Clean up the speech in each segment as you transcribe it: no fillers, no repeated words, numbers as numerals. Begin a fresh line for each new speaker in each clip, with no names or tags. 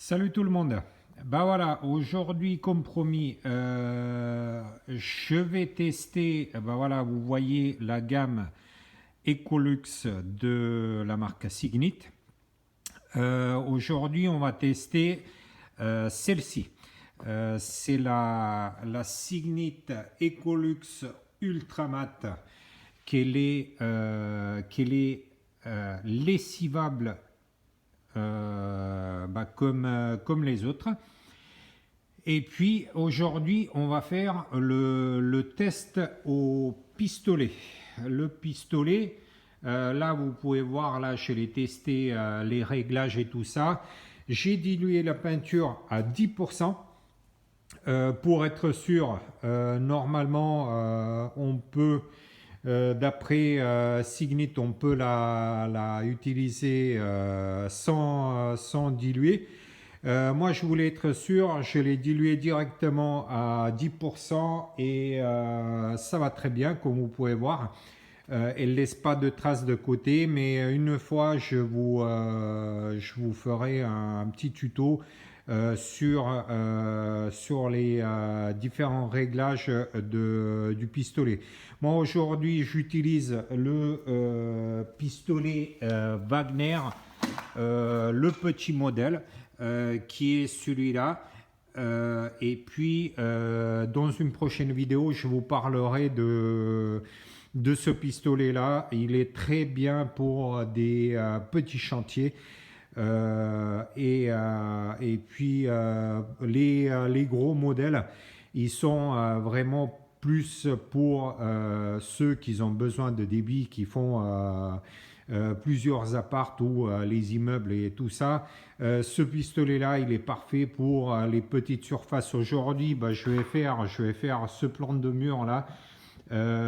Salut tout le monde. Bah voilà, aujourd'hui comme promis, je vais tester. Bah voilà, vous voyez la gamme Ecolux de la marque Signit. Aujourd'hui, on va tester celle-ci. C'est la Signit Ecolux Ultramat qu'elle est lessivable comme les autres. Et puis aujourd'hui, on va faire le test au pistolet. Le pistolet, là vous pouvez voir, là je l'ai testé, les réglages et tout ça. J'ai dilué la peinture à 10%. Pour être sûr, normalement, on peut, d'après Signit, on peut la utiliser sans diluer. Moi, je voulais être sûr, je l'ai dilué directement à 10% et ça va très bien, comme vous pouvez voir. Elle ne laisse pas de traces de côté, mais une fois, je vous ferai un petit tuto sur les différents réglages du pistolet. Moi aujourd'hui j'utilise le pistolet Wagner, le petit modèle qui est celui-là. Et puis dans une prochaine vidéo je vous parlerai de ce pistolet là. Il est très bien pour des petits chantiers. Et puis les gros modèles, ils sont vraiment plus pour ceux qui ont besoin de débit, qui font plusieurs apparts ou les immeubles et tout ça. Ce pistolet là il est parfait pour les petites surfaces. Aujourd'hui je vais faire ce plan de mur là.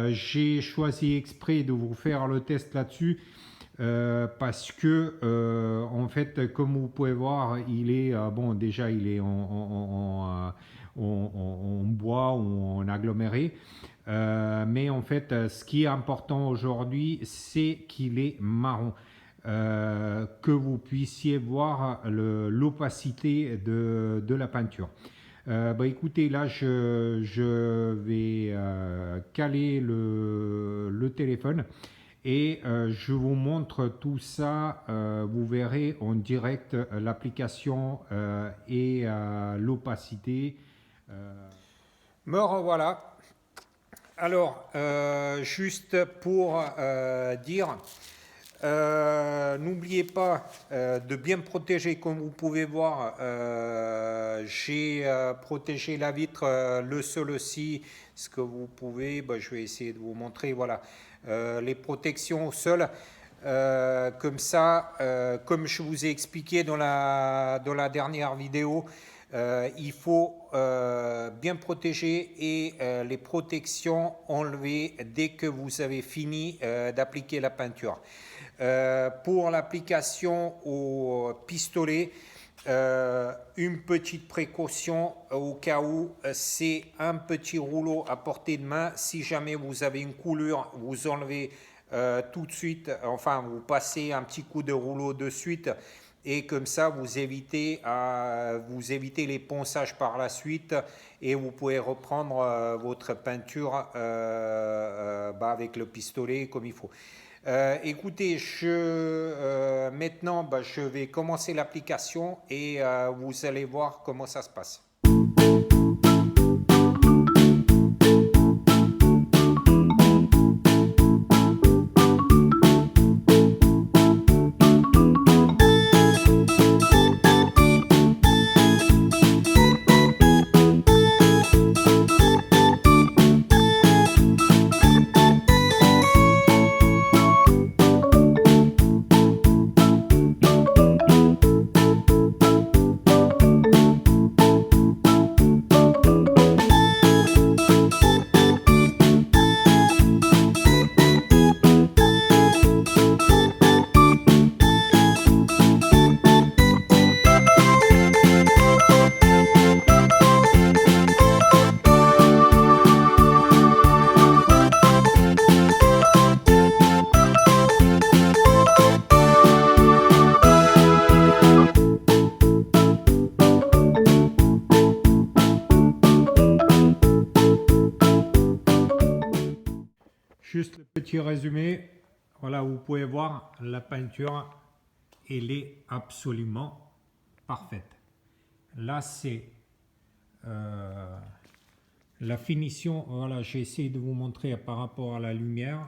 J'ai choisi exprès de vous faire le test là-dessus. Parce que en fait, comme vous pouvez voir, il est bon, déjà il est en bois ou en aggloméré, mais en fait ce qui est important aujourd'hui c'est qu'il est marron, que vous puissiez voir l'opacité de la peinture. Écoutez, là je vais caler le téléphone et je vous montre tout ça. Vous verrez en direct l'application et l'opacité. Me revoilà. Alors, juste pour dire, n'oubliez pas de bien protéger, comme vous pouvez voir. J'ai protégé la vitre, le sol aussi. Ce que vous pouvez, je vais essayer de vous montrer. Voilà. Les protections au sol, comme ça, comme je vous ai expliqué dans la dernière vidéo, il faut bien protéger et les protections enlever dès que vous avez fini d'appliquer la peinture. Pour l'application au pistolet, une petite précaution au cas où, c'est un petit rouleau à portée de main. Si jamais vous avez une coulure, vous enlevez tout de suite, enfin vous passez un petit coup de rouleau de suite, et comme ça vous évitez les ponçages par la suite, et vous pouvez reprendre votre peinture avec le pistolet comme il faut. Écoutez, maintenant je vais commencer l'application et vous allez voir comment ça se passe. Juste le petit résumé. Voilà, vous pouvez voir la peinture, elle est absolument parfaite. Là, c'est la finition. Voilà, j'ai essayé de vous montrer par rapport à la lumière.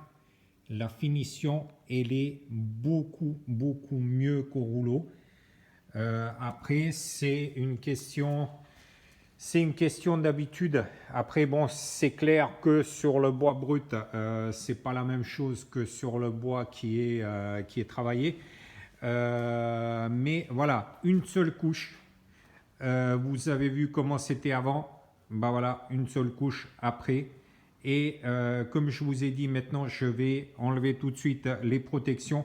La finition, elle est beaucoup mieux qu'au rouleau. Après, c'est une question d'habitude. Après, bon, c'est clair que sur le bois brut, c'est pas la même chose que sur le bois qui est travaillé. Mais voilà, une seule couche. Vous avez vu comment c'était avant. Bah voilà, une seule couche après. Et comme je vous ai dit, maintenant, je vais enlever tout de suite les protections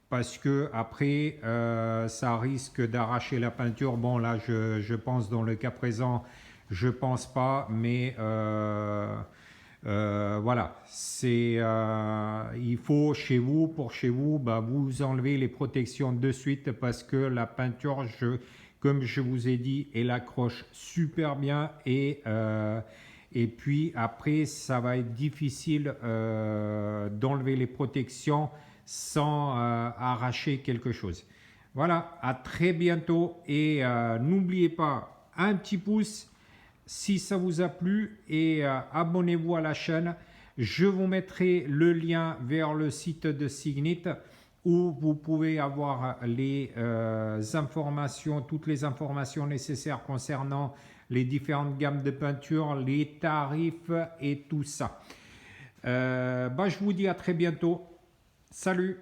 parce que après, ça risque d'arracher la peinture. Bon, là, je pense dans le cas présent, je pense pas, mais voilà, il faut pour chez vous, bah, vous enlevez les protections de suite parce que la peinture, comme je vous ai dit, elle accroche super bien et puis après, ça va être difficile d'enlever les protections sans arracher quelque chose. Voilà, à très bientôt et n'oubliez pas un petit pouce si ça vous a plu et abonnez-vous à la chaîne. Je vous mettrai le lien vers le site de Signit où vous pouvez avoir les informations, toutes les informations nécessaires concernant les différentes gammes de peinture, les tarifs et tout ça. Je vous dis à très bientôt. Salut!